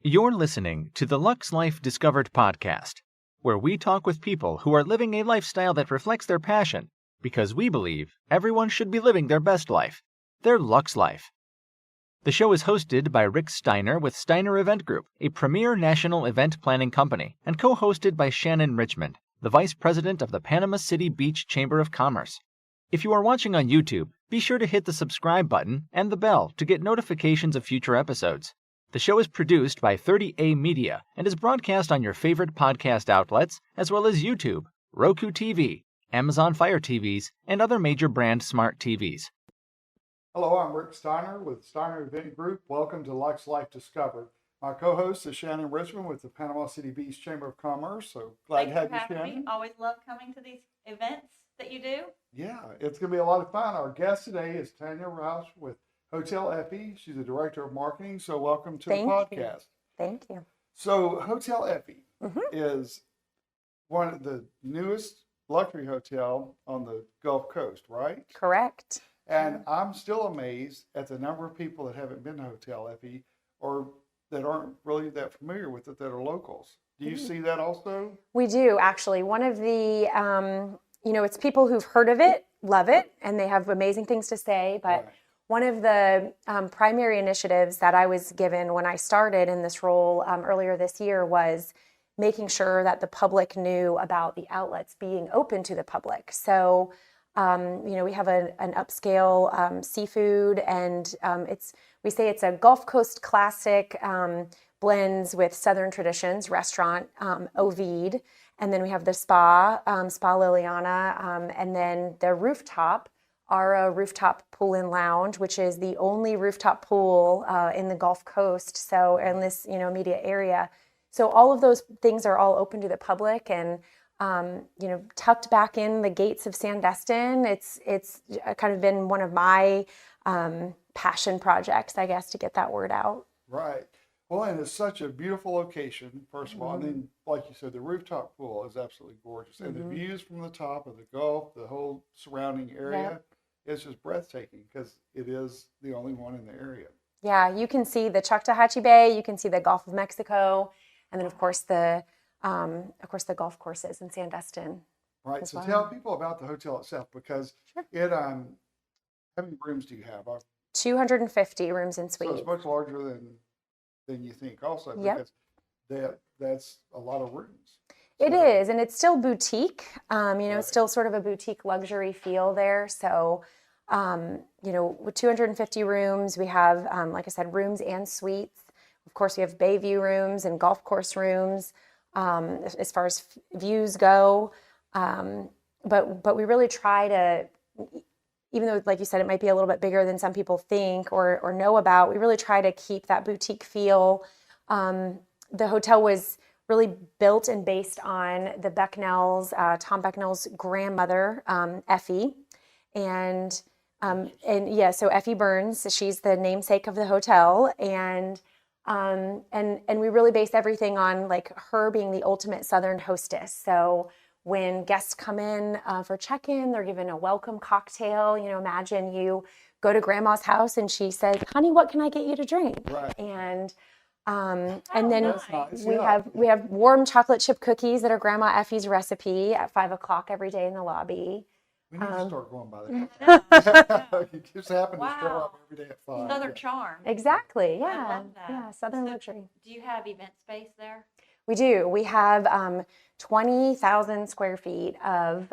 You're listening to the Lux Life Discovered podcast, where we talk with people who are living a lifestyle that reflects their passion, because we believe everyone should be living their best life, their Lux Life. The show is hosted by Rick Steiner with Steiner Event Group, a premier national event planning company, and co-hosted by Shannon Richmond, the Vice President of the Panama City Beach Chamber of Commerce. If you are watching on YouTube, be sure to hit the subscribe button and the bell to get notifications of future episodes. The show is produced by 30A Media and is broadcast on your favorite podcast outlets, as well as YouTube, Roku TV, Amazon Fire TVs, and other major brand smart TVs. Hello, I'm Rick Steiner with Steiner Event Group. Welcome to Lux Life Discovered. My co-host is Shannon Richmond with the Panama City Beach Chamber of Commerce. So glad to have you, Shannon. Me. Always love coming to these events that you do. Yeah, it's going to be a lot of fun. Our guest today is Tanya Roush with Hotel Effie. She's the director of marketing. So welcome to the podcast. Thank you. So Hotel Effie is one of the newest luxury hotel on the Gulf Coast, right? Correct. And I'm still amazed at the number of people that haven't been to Hotel Effie or that aren't really that familiar with it that are locals. Do you see that also? We do, actually. One of the, it's people who've heard of it, love it, and they have amazing things to say. But Right. one of the primary initiatives that I was given when I started in this role earlier this year was making sure that the public knew about the outlets being open to the public. So, we have an upscale seafood, and we say it's a Gulf Coast classic, blends with Southern traditions restaurant, Ovid, and then we have the Spa Liliana, and then the rooftop, our rooftop pool and lounge, which is the only rooftop pool in the Gulf Coast, so in this immediate area. So all of those things are all open to the public, and tucked back in the gates of Sandestin. It's kind of been one of my passion projects, I guess, to get that word out. Right. Well, and it's such a beautiful location, first of all. And then, like you said, the rooftop pool is absolutely gorgeous. And the views from the top of the Gulf, the whole surrounding area, is just breathtaking because it is the only one in the area. Yeah, you can see the Choctawhatchee Bay, you can see the Gulf of Mexico, and then, of course, the golf courses in Sandestin. Right. So tell people about the hotel itself, because it, how many rooms do you have? 250 rooms and suites. So it's much larger than you think also, because that's a lot of rooms. It is, and it's still boutique. It's still sort of a boutique luxury feel there. So, with 250 rooms, we have, like I said, rooms and suites. Of course, we have bay view rooms and golf course rooms. As far as views go, but we really try to, even though, like you said, it might be a little bit bigger than some people think or know about, we really try to keep that boutique feel. The hotel was really built and based on the Becnels, Tom Becnel's grandmother, Effie, so Effie Burns, she's the namesake of the hotel, and we really base everything on like her being the ultimate Southern hostess. So when guests come in for check-in, they're given a welcome cocktail. Imagine you go to grandma's house and she says, "Honey, what can I get you to drink?" Right. And then nice. we have warm chocolate chip cookies that are Grandma Effie's recipe at 5:00 every day in the lobby. We need to start going by that. You just happen to show up every day at 5. Southern charm. Exactly. I Yeah. love that. Yeah. Southern luxury. Do you have event space there? We do. We have 20,000 square feet of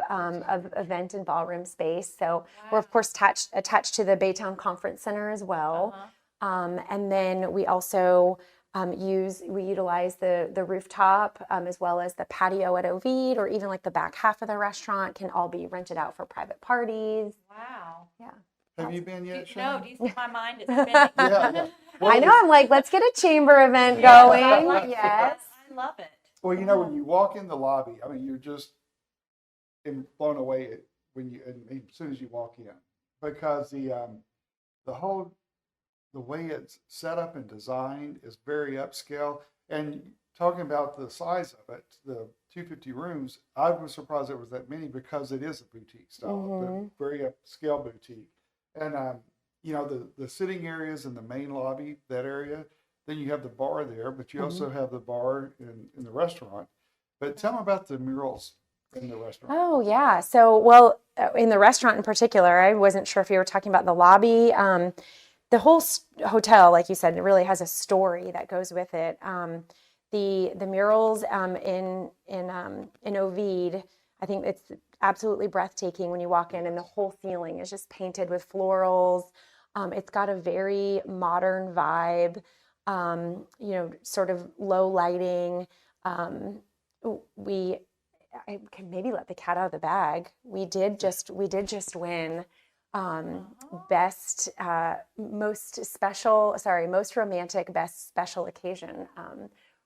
event and ballroom space. So we're of course attached to the Baytown Conference Center as well. And then we also utilize the rooftop as well as the patio at Ovid, or even like the back half of the restaurant can all be rented out for private parties. Wow. Yeah. Have you been yet, No, Shannon? do you see my mind is spinning? Yeah. Well, I know. I'm like, let's get a chamber event going. Yes. I love it. Well, when you walk in the lobby, I mean, you're just blown away as soon as you walk in, because the way it's set up and designed is very upscale. And talking about the size of it, the 250 rooms, I was surprised there was that many, because it is a boutique style, very upscale boutique. And the sitting areas in the main lobby, that area, then you have the bar there, but you Mm-hmm. also have the bar in the restaurant. But tell me about the murals in the restaurant. Oh, yeah. So, well, in the restaurant in particular, I wasn't sure if you were talking about the lobby. The whole hotel, like you said, it really has a story that goes with it. The murals in Ovid, I think it's absolutely breathtaking when you walk in, and the whole ceiling is just painted with florals. It's got a very modern vibe, sort of low lighting. I can maybe let the cat out of the bag. We did just win most romantic best special occasion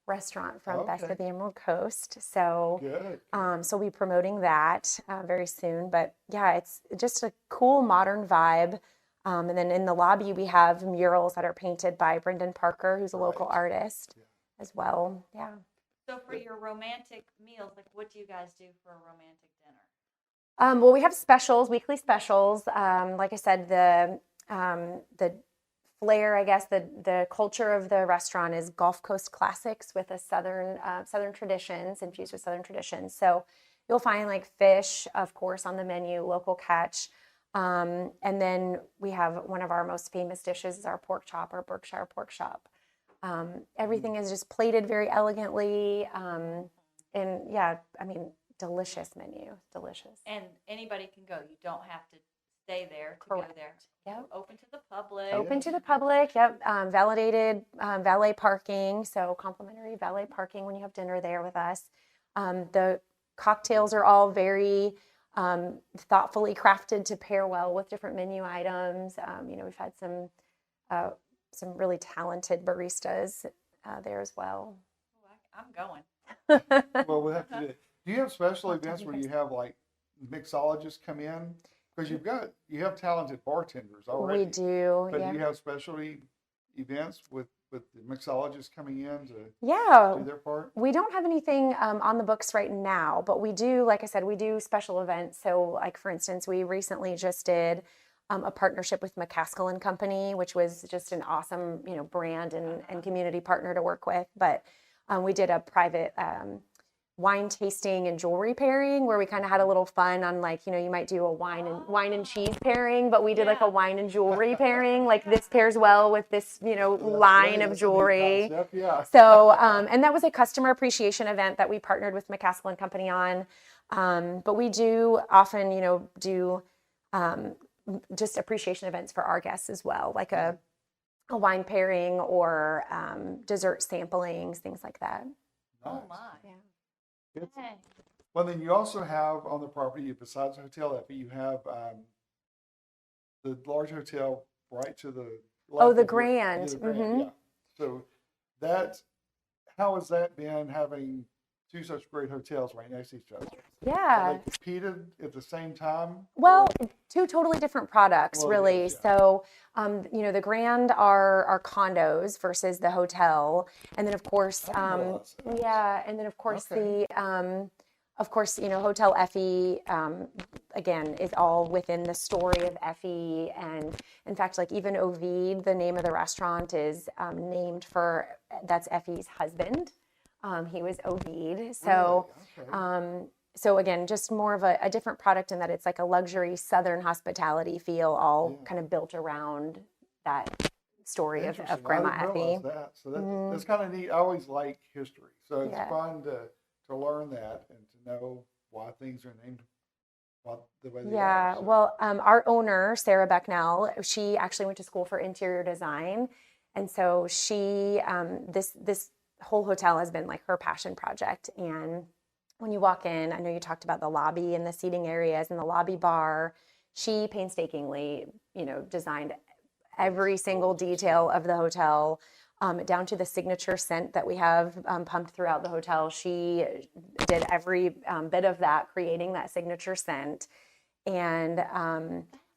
restaurant from Best of the Emerald Coast. So Good. so we'll be promoting that very soon. But yeah, it's just a cool modern vibe. And then in the lobby we have murals that are painted by Brendan Parker, who's a local artist as well. Yeah. So for your romantic meals, like what do you guys do for a romantic dinner? Well, we have specials, weekly specials. Like I said, the flair, I guess, the culture of the restaurant is Gulf Coast classics with a Southern traditions, infused with Southern traditions. So you'll find like fish, of course, on the menu, local catch. And then we have one of our most famous dishes is our pork chop, our Berkshire pork chop. Everything is just plated very elegantly. And yeah, I mean, delicious menu, delicious. And anybody can go. You don't have to stay there to Correct. go there. Yep. Open to the public. Open to the public, yep. Validated valet parking, so complimentary valet parking when you have dinner there with us. The cocktails are all very thoughtfully crafted to pair well with different menu items. We've had some really talented baristas there as well. Oh, I'm going. Well, we'll have to do it. Do you have special events where you have like mixologists come in? Because you have talented bartenders already. We do, But yeah. do you have specialty events with the mixologists coming in to Yeah, do their part? we don't have anything on the books right now, but we do, like I said, we do special events. So like, for instance, we recently just did a partnership with McCaskill and Company, which was just an awesome, brand and community partner to work with. But we did a private wine tasting and jewelry pairing where we kind of had a little fun on like, you might do a wine and cheese pairing, but we did like a wine and jewelry pairing. Like this pairs well with this, line of jewelry. Concept, yeah. So, and that was a customer appreciation event that we partnered with McCaskill and Company on. But we do often, do just appreciation events for our guests as well, like a wine pairing or dessert samplings, things like that. Oh my. Yeah. Hey. Well, then you also have on the property, besides Hotel Effie, you have the large hotel right to the left. Oh, the of Grand. the Grand, yeah. So how has that been having two such great hotels right next to each other? Yeah. Are they competed at the same time? Well, two totally different products, Well, really. yes, yeah. So, the Grand are condos versus the hotel, and then of course, yeah, and then of course Okay. Hotel Effie, again, is all within the story of Effie, and in fact, like even Ovid, the name of the restaurant is named that's Effie's husband. He was Ovid, so. Really? Okay. So again, just more of a different product in that it's like a luxury Southern hospitality feel, all kind of built around that story of Interesting. Grandma I didn't Effie. realize that. So that's kind of neat. I always like history, so it's Yeah. fun to learn that and to know why things are named the way they Yeah, are. So. well, our owner, Sarah Becnel, she actually went to school for interior design. And so she, this whole hotel has been like her passion project. And when you walk in, I know you talked about the lobby and the seating areas and the lobby bar. She painstakingly, designed every single detail of the hotel, down to the signature scent that we have pumped throughout the hotel. She did every bit of that, creating that signature scent, and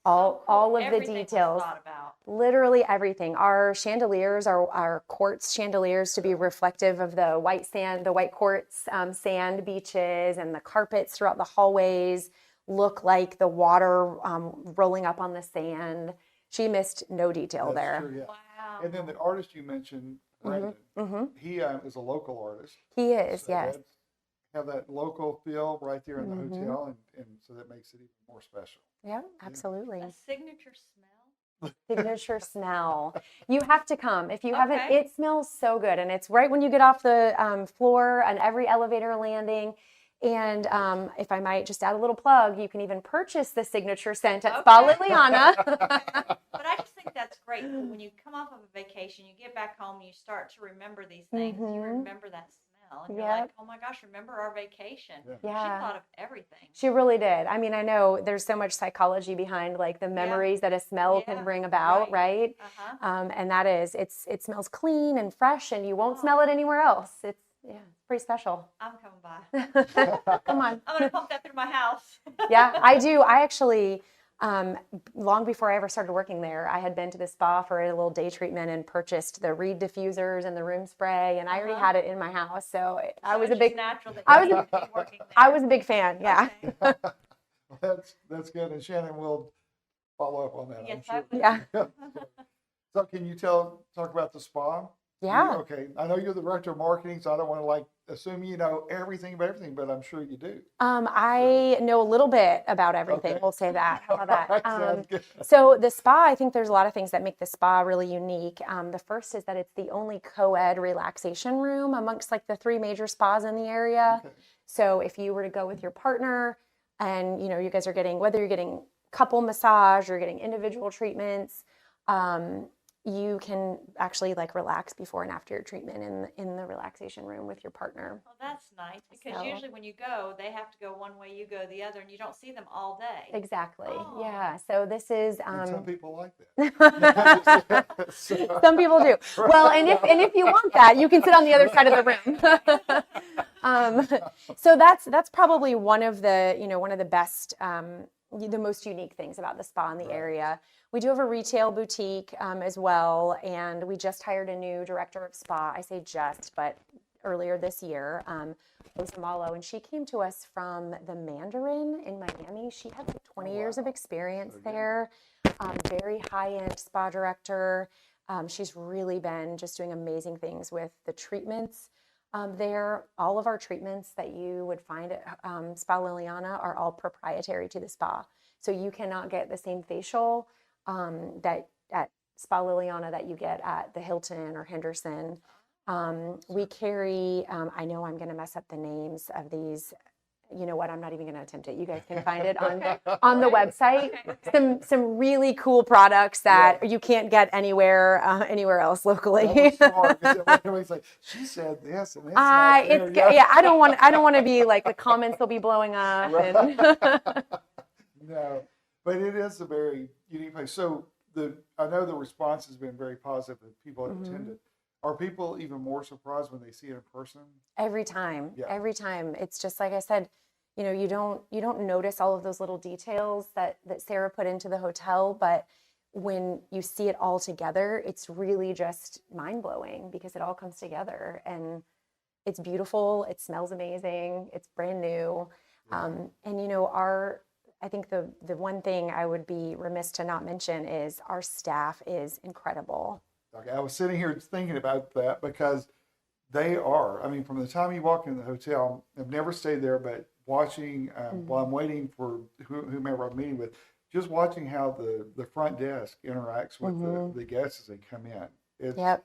all of the Everything was details. thought about. Literally everything. Our chandeliers are quartz chandeliers to be reflective of the white sand, the white quartz sand beaches, and the carpets throughout the hallways look like the water rolling up on the sand. She missed no detail That's there. true, yeah. Wow. And then the artist you mentioned, Brendan. Mm-hmm. He is a local artist. He is, So yes. that's- have that local feel right there in the Mhm. hotel, and so that makes it even more special. Yeah, absolutely. A signature smell. Signature smell. You have to come. If you haven't, Okay. it smells so good. And it's right when you get off the floor on every elevator landing. And if I might just add a little plug, you can even purchase the signature scent at Spa Okay. Liliana. But I just think that's great. When you come off of a vacation, you get back home, you start to remember these things. You Mhm. remember that smell. And you're Yep. like, oh my gosh, remember our vacation. Yeah. She Yeah. thought of everything. She really did. I mean, I know there's so much psychology behind like the memories that a smell Yeah. can bring about, right? Uh-huh. And that is, it smells clean and fresh, and you won't Oh. smell it anywhere else. It's pretty special. I'm coming by. Come on. I'm going to pump that through my house. Yeah, I do. I actually, long before I ever started working there, I had been to the spa for a little day treatment and purchased the reed diffusers and the room spray, and I already had it in my house. So I was a it's big, just natural that I you was need to be working there. I was a big fan. Yeah. Okay. That's good, and Shannon will follow up on that. I'm Yes, sure. I will. Yeah. So can you talk about the spa? Yeah. Okay. I know you're the director of marketing, so I don't want to like assume you know everything about everything, but I'm sure you do. I know a little bit about everything. Okay. We'll say that. How about that? Sounds good. So the spa, I think there's a lot of things that make the spa really unique. The first is that it's the only co-ed relaxation room amongst like the 3 major spas in the area. Okay. So if you were to go with your partner and, you know, you guys are getting, whether you're getting couple massage or getting individual treatments, you can actually like relax before and after your treatment in the relaxation room with your partner. Well, that's nice because So- usually when you go, they have to go one way, you go the other, and you don't see them all day. Exactly. Oh. Yeah. So this is And some people like that. So- some people do. Well, and if you want that, you can sit on the other side of the room. So that's probably one of the best, the most unique things about the spa in the Right. malo. We do have a retail boutique as well, and we just hired a new director of spa. I say just, but earlier this year, Osamalo, and she came to us from the Mandarin in Miami. She has like 20 years of wow. experience So good. there. Very high-end spa director. She's really been just doing amazing things with the treatments there. All of our treatments that you would find at Spa Liliana are all proprietary to the spa. So you cannot get the same facial that at Spa Liliana that you get at the Hilton or Henderson. We carry, I know I'm going to mess up the names of these. You know what? I'm not even going to attempt it. You guys can find it on the website. Okay. Some really cool products that you can't get anywhere else locally. That was smart, 'cause everybody's like, she said this, and it's not there. Yeah, I don't want to be like the comments will be blowing up. And No, but it is a very unique place. So I know the response has been very positive that people have Mm-hmm. attended. Are people even more surprised when they see it in person? every time, Yeah. it's just like I said, you don't notice all of those little details that Sarah put into the hotel, but when you see it all together, it's really just mind blowing because it all comes together and it's beautiful. It smells amazing. It's brand new. And I think the one thing I would be remiss to not mention is our staff is incredible. Okay, I was sitting here thinking about that because they are. I mean, from the time you walk in the hotel, I've never stayed there, but watching while I'm waiting for whomever I'm meeting with, just watching how the front desk interacts with the guests as they come in. It's, Yep.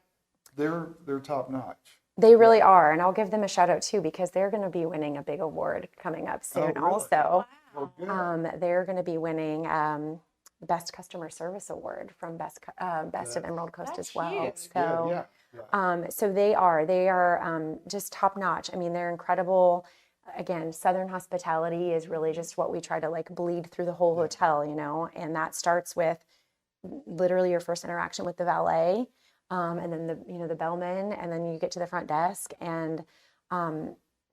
They're top notch. They really are, and I'll give them a shout out too because they're going to be winning a big award coming up soon. really? Also, Well, good. they're going to be winning the Best Customer Service Award from Best of Emerald Coast That's as well. huge. So, Yeah. so they are just top notch. I mean, they're incredible. Again, Southern hospitality is really just what we try to like bleed through the whole hotel, and that starts with literally your first interaction with the valet. And then the bellman, and then you get to the front desk, and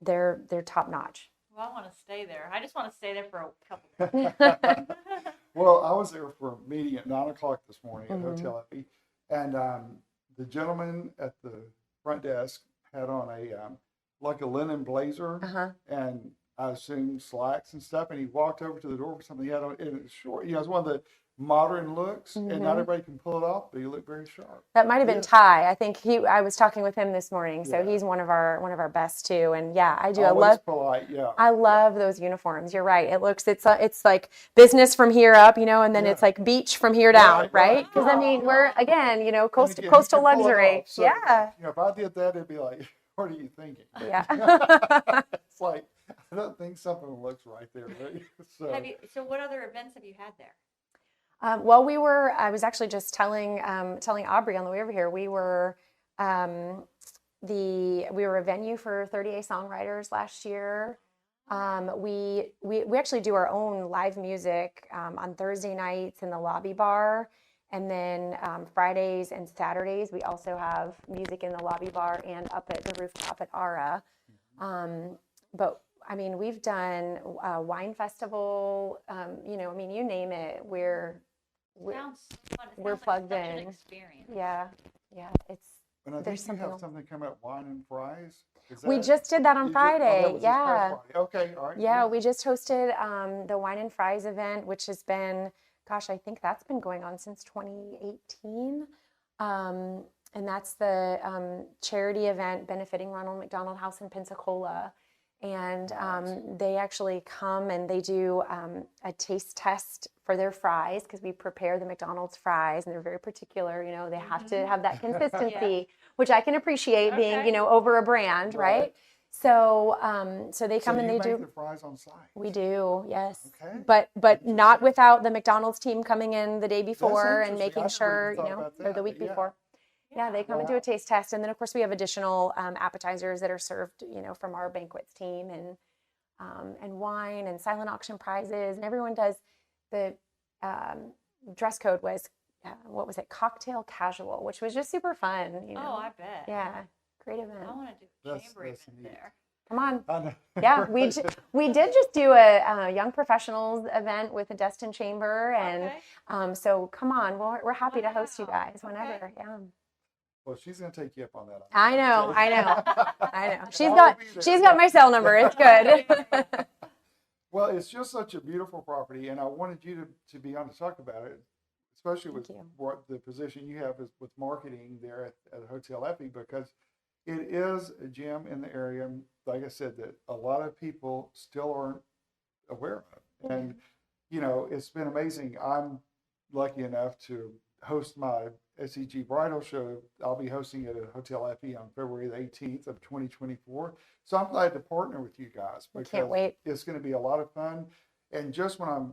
they're top notch. Well, I want to stay there. I just want to stay there for a couple days. Well, I was there for a meeting at 9:00 this morning at Mhm. Hotel Effie, and the gentleman at the front desk had on like a linen blazer, and I assume slacks and stuff. And he walked over to the door for something he had on. And it's short, it's one of modern looks, and not everybody can pull it off, but you look very sharp. That might have been Yeah. Ty. I think I was talking with him this morning, so Yeah. he's one of our best too. And yeah, I do. Always polite, yeah. I love those uniforms. You're right. It's like business from here up, and then Yeah. it's like beach from here down, right? Because I Wow. mean, we're again, And again, coastal you can pull it luxury. off. So, Yeah. if I did that, it'd be like, what are you thinking? Yeah. It's like, I don't think something looks right there. Right? So what other events have you had there? Well, I was actually just telling Aubrey on the way over here, we were a venue for 30A songwriters last year. We actually do our own live music on Thursday nights in the lobby bar, and then Fridays and Saturdays we also have music in the lobby bar and up at the rooftop at Ara. But I mean, we've done a wine festival. You name it. Sounds fun. It we're sounds like plugged such an in. experience. Yeah. It's And I there's think you something have something coming up, wine and fries. we just did that on that Friday. was this past Yeah. Friday. Okay, all right. Yeah, we just hosted the Wine and Fries event, which has been, gosh, I think that's been going on since 2018. And that's the charity event benefiting Ronald McDonald House in Pensacola. And they actually come and they do a taste test for their fries because we prepare the McDonald's fries and they're very particular. They have to have that consistency, which I can appreciate being, over a brand, right? So, so they come and they do the fries on site. We do, yes. Okay. But not without the McDonald's team coming in the day before and interesting. I making never sure, even thought about or the that, week but yeah. before. Yeah, they come and do a taste test, and then of course we have additional appetizers that are served, from our banquets team, and wine and silent auction prizes, and everyone does. The dress code was what was it? Cocktail casual, which was just super fun. Oh, I bet. Yeah, great event. I want to do a That's chamber event neat. there. Come on. I know. Yeah, we did just do a young professionals event with the Destin Chamber, and so come on, we're happy to host you guys whenever. Okay. Yeah. Well, she's going to take you up on that. I know. She's I will got be there. she's got my cell number. It's good. Well, it's just such a beautiful property, and I wanted you to be on to talk about it, especially with Thank you. what the position you have is with marketing there at Hotel Effie, because it is a gem in the area, like I said, that a lot of people still aren't aware of. And, it's been amazing. I'm lucky enough to host my SEG Bridal Show. I'll be hosting it at Hotel Effie on February the 18th of 2024. So I'm glad to partner with you guys because Can't wait. it's going to be a lot of fun. And just when I'm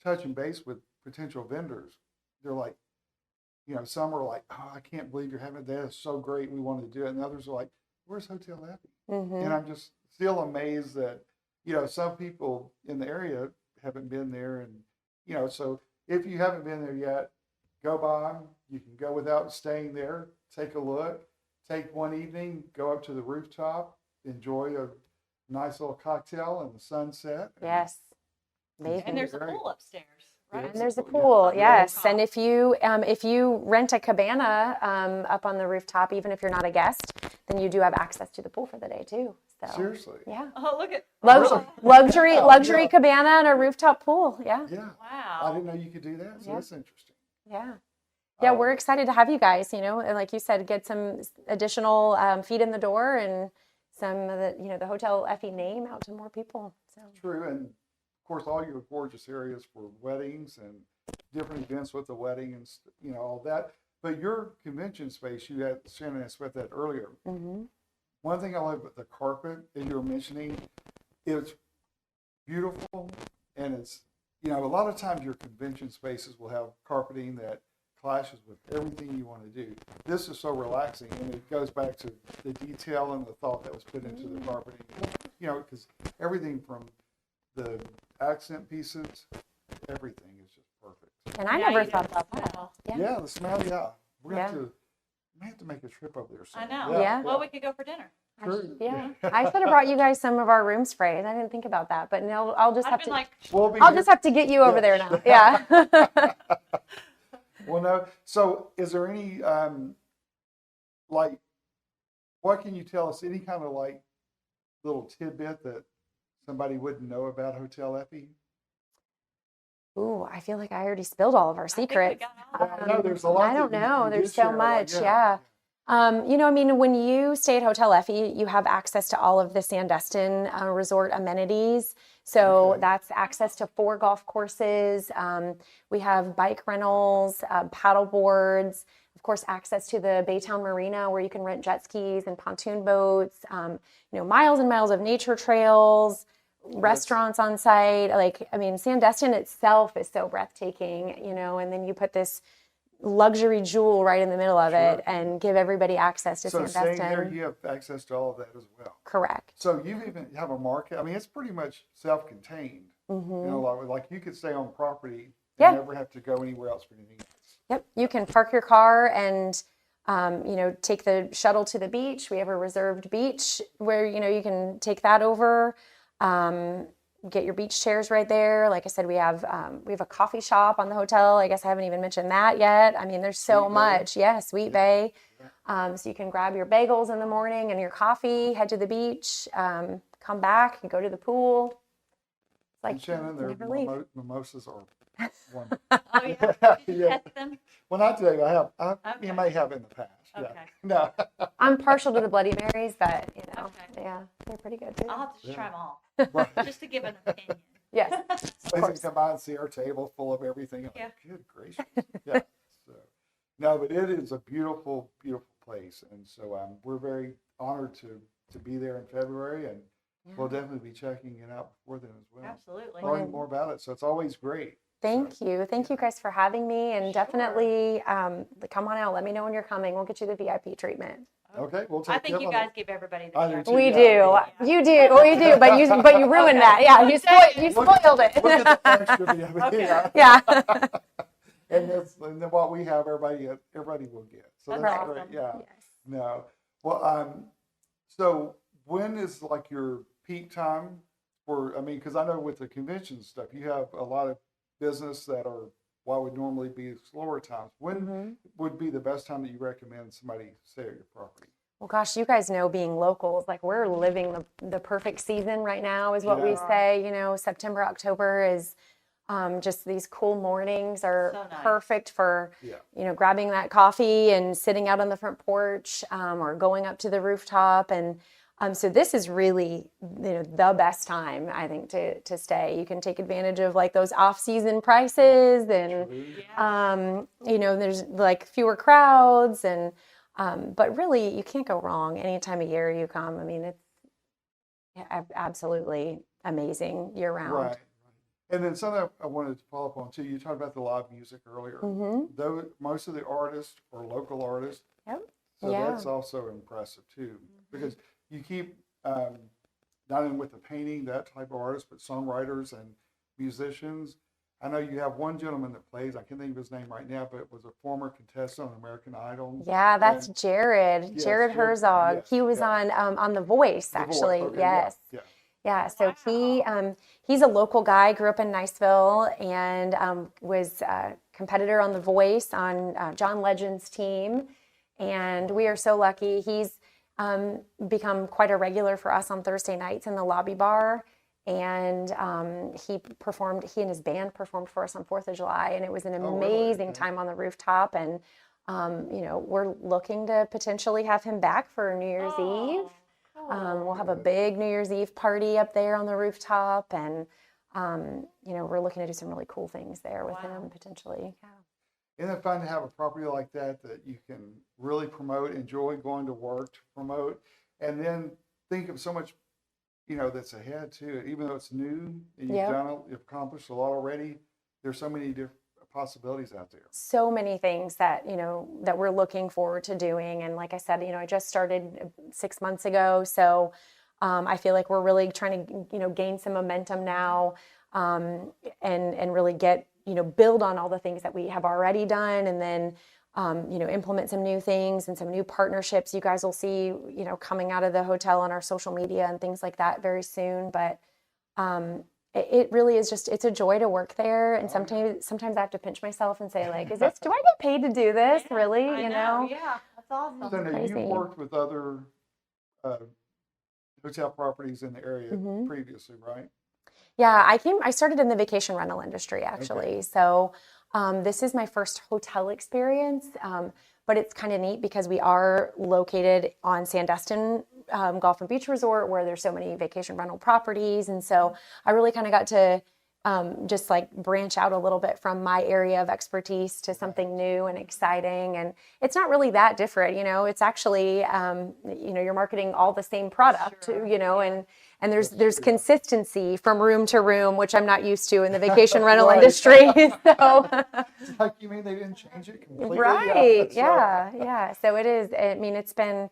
touching base with potential vendors, they're like, some are like, oh, I can't believe you're having that. It's so great. We wanted to do it. And others are like, where's Hotel Effie? And I'm just still amazed that, some people in the area haven't been there. And, so if you haven't been there yet, go by. You can go without staying there, take a look, take one evening, go up to the rooftop, enjoy a nice little cocktail and the sunset. Yes. Amazing. And there's a pool upstairs, right? And there's a Yeah. pool, Yeah. yes. And if you rent a cabana up on the rooftop, even if you're not a guest, then you do have access to the pool for the day too. So Seriously. yeah, Oh, look at luxury Yeah. cabana and a rooftop pool. Yeah, Yeah. I wow. didn't know you could do that. So Yeah. that's interesting. yeah. Yeah, we're excited to have you guys, and like you said, get some additional feet in the door and some of the, the Hotel Effie name out to more people. So True. And of course, all your gorgeous areas for weddings and different events with the wedding and, all that. But your convention space, Shannon asked about that earlier. One thing I love about the carpet, as you were mentioning, it's beautiful. And it's, a lot of times your convention spaces will have carpeting that clashes with everything you want to do. This is so relaxing, and it goes back to the detail and the thought that was put into the carpeting. Because everything from the accent pieces, everything is just perfect. and I Yeah, never you thought know, about that. smell. Yeah. Yeah, the smell. Yeah, we're gonna Yeah. have to make a trip over there soon. I know. Yeah. Well, we could go for dinner. True. Yeah, I should have brought you guys some of our room sprays. I didn't think about that, but no, I'll just I'd have have to. been like, We'll be I'll here. just have to get you over Yeah. there now. Yeah. Well, no. So, is there any what can you tell us? Any kind of little tidbit that somebody wouldn't know about Hotel Effie? Ooh, I feel like I already spilled all of our think we secrets. got all I know there's a lot I that don't you know. There's did so share, like, much. Yeah. You know, I mean, when you stay at Hotel Effie, you have access to all of the Sandestin resort amenities. So Okay. that's access to 4 golf courses. We have bike rentals, paddle boards, of course, access to the Baytown Marina where you can rent jet skis and pontoon boats. You know, miles and miles of nature trails, restaurants on site. Like, I mean, Sandestin itself is so breathtaking, you know, and then you put this luxury jewel right in the middle of it and give everybody access to So staying here, Sandestin. you have access to all of that as well. Correct. So you even have a market. I mean, it's pretty much self-contained. You know, like you could stay on property and Yeah. never have to go anywhere else for anything else. Yep. You can park your car and, you know, take the shuttle to the beach. We have a reserved beach where, you know, you can take that over. Get your beach chairs right there. Like I said, we have a coffee shop on the hotel. I guess I haven't even mentioned that yet. I mean, there's so Sweet Bay. much. Yeah, Sweet Bay. So you can grab your bagels in the morning and your coffee, head to the beach, come back, and go to the pool. It's like And Shannon, their never leave. mimosas are one. Oh, yeah. Did you Yeah. test them? Well, not today. I have. Okay. You may have in the past. Yeah. Okay. No. I'm partial to the Bloody Marys, but you know, Okay. yeah, they're pretty good too. I'll have to just try them all, Right. just to give an opinion. Yes. They course. come by and see our table full of everything. I'm Yeah. like, good gracious. Yeah. So, no, but it is a beautiful, beautiful place, and so we're very honored to be there in February, and we'll definitely be checking it out before then as well. Absolutely. Learning more about it, so it's always great. Thank you. Thank you guys for having me, and definitely come on out. Let me know when you're coming. We'll get you the VIP treatment. Okay, we'll take I think it you on guys it. give everybody I the do VIP. too. We Yeah, do. yeah. You do. We do. But you ruined that. Yeah. You spoiled it. We'll get the extra VIP. Okay. Yeah. And then what we have, everybody will get. So That's that's awesome. great. Yeah. Yes. No. Well, so when is like your peak time for? I mean, because I know with the convention stuff, you have a lot of business that are what would normally be slower times. When would be the best time that you recommend somebody stay at your property? Well, gosh, you guys know being locals, like we're living the perfect season right now is what we say. You know, September, October is just these cool mornings are So nice. perfect for, Yeah. you know, grabbing that coffee and sitting out on the front porch or going up to the rooftop. And so this is really, you know, the best time, I think, to stay. You can take advantage of like those off-season prices and, you know, there's like fewer crowds and, but really you can't go wrong any time of year you come. I mean, it's absolutely amazing year round. Right. And then something I wanted to follow up on too. You talked about the live music earlier. Though most of the artists are local artists, Yep. so Yeah. that's also impressive too. Because you keep not only with the painting that type of artist, but songwriters and musicians. I know you have one gentleman that plays. I can't think of his name right now, but was a former contestant on American Idol. Yeah, that's And Jared. Yes, Jared Jared, Herzog. yes, He was yeah. on The Voice, The Voice, actually. okay, Yes. Yeah. Yeah, so he's a local guy, grew up in Niceville, and was a competitor on The Voice on John Legend's team. And we are so lucky. He's become quite a regular for us on Thursday nights in the lobby bar. And he and his band performed for us on 4th of July, and it was an really? amazing Okay. time on the rooftop. And, you know, we're looking to potentially have him back for New Year's Eve. We'll have a big New Year's Eve party up there on the rooftop, and you know, we're looking to do some really cool things there with him potentially. Yeah. Isn't it fun to have a property like that you can really promote, enjoy going to work to promote, and then think of so much, you know, that's ahead too. Even though it's new and you've accomplished a lot already, there's so many different possibilities out there. So many things that, you know, that we're looking forward to doing. And like I said, you know, I just started 6 months ago. So I feel like we're really trying to, you know, gain some momentum now and really get, you know, build on all the things that we have already done, and then, you know, implement some new things and some new partnerships you guys will see, you know, coming out of the hotel on our social media and things like that very soon. But it really is just, it's a joy to work there. And sometimes I have to pinch myself and say, like, do I get paid to do this? Yeah, really? I You know? Yeah, that's awesome. So now crazy. you've worked with other hotel properties in the area previously, right? Yeah, I started in the vacation rental industry actually. Okay. So this is my first hotel experience, but it's kind of neat because we are located on Sandestin Golf and Beach Resort where there's so many vacation rental properties. And so I really kind of got to just like branch out a little bit from my area of expertise to something new and exciting. And it's not really that different, it's actually, you're marketing all the same product, Sure. and there's That's true. consistency from room to room, which I'm not used to in the vacation rental Right. industry. So, Like, you mean they didn't change it completely? right. So- Yeah. So it is. I mean, it's been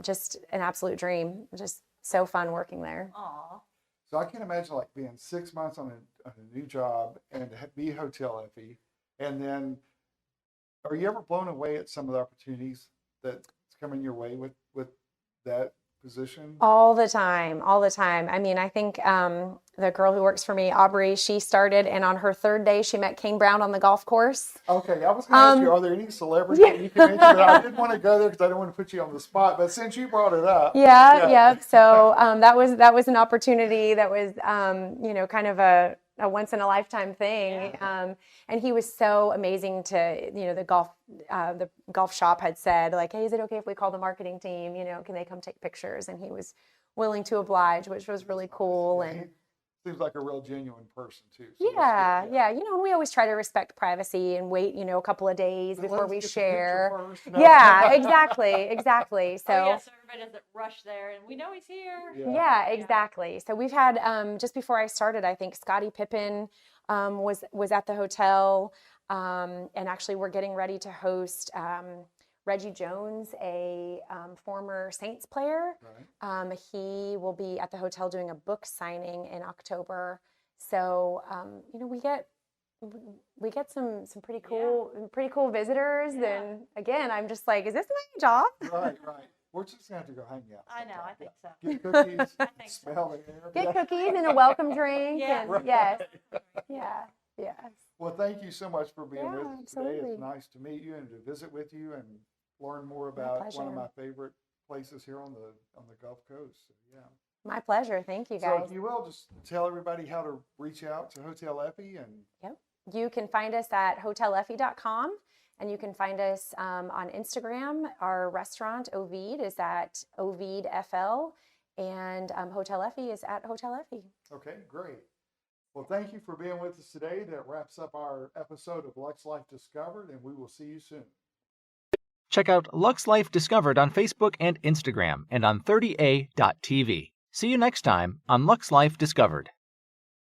just an absolute dream. Just so fun working there. Aw. So I can imagine like being 6 months on a new job and be hotel Effie, and then are you ever blown away at some of the opportunities that's coming your way with that position? All the time. I mean, I think the girl who works for me, Aubrey, she started, and on her third day, she met King Brown on the golf course. Okay, I was going to ask you, are there any celebrities that you can mention? That I didn't want to go there because I didn't want to put you on the spot, but since you brought it up, Yeah. So that was an opportunity that was kind of a once in a lifetime thing. And he was so amazing to the golf shop had said like, hey, is it okay if we call the marketing team? Can they come take pictures? And he was willing to oblige, which was really cool. Yeah, he And seems like a real genuine person too. So yeah, that's good. yeah. And we always try to respect privacy and wait, a couple of days Let before us we get the picture share. first. Yeah, exactly. So Oh, yeah, so everybody doesn't rush there, and we know he's here. yeah, exactly. So we've had just before I started, I think Scottie Pippen was at the hotel, and actually we're getting ready to host Reggie Jones, a former Saints player. Right. He will be at the hotel doing a book signing in October. So we get some pretty cool visitors. Yeah. And again, I'm just like, is this my job? Right. We're just gonna have to go hang out. I know, I think so. Get cookies, I think so. smell the air. Get cookies and a welcome drink. Yeah. And Right. yes, yes. Well, thank you so much for being Yeah, with us today. absolutely. It's nice to meet you and to visit with you and learn more about one of pleasure. my favorite places here on the Gulf Coast. So, yeah. My pleasure. Thank you, So guys. if you will, just tell everybody how to reach out to Hotel Effie and Yep. You can find us at hoteleffie.com, and you can find us on Instagram. Our restaurant, Ovid, is at Ovid FL, and Hotel Effie is at Hotel Effie. okay, great. Well, thank you for being with us today. That wraps up our episode of Lux Life Discovered, and we will see you soon. Check out Lux Life Discovered on Facebook and Instagram and on 30a.tv. See you next time on Lux Life Discovered.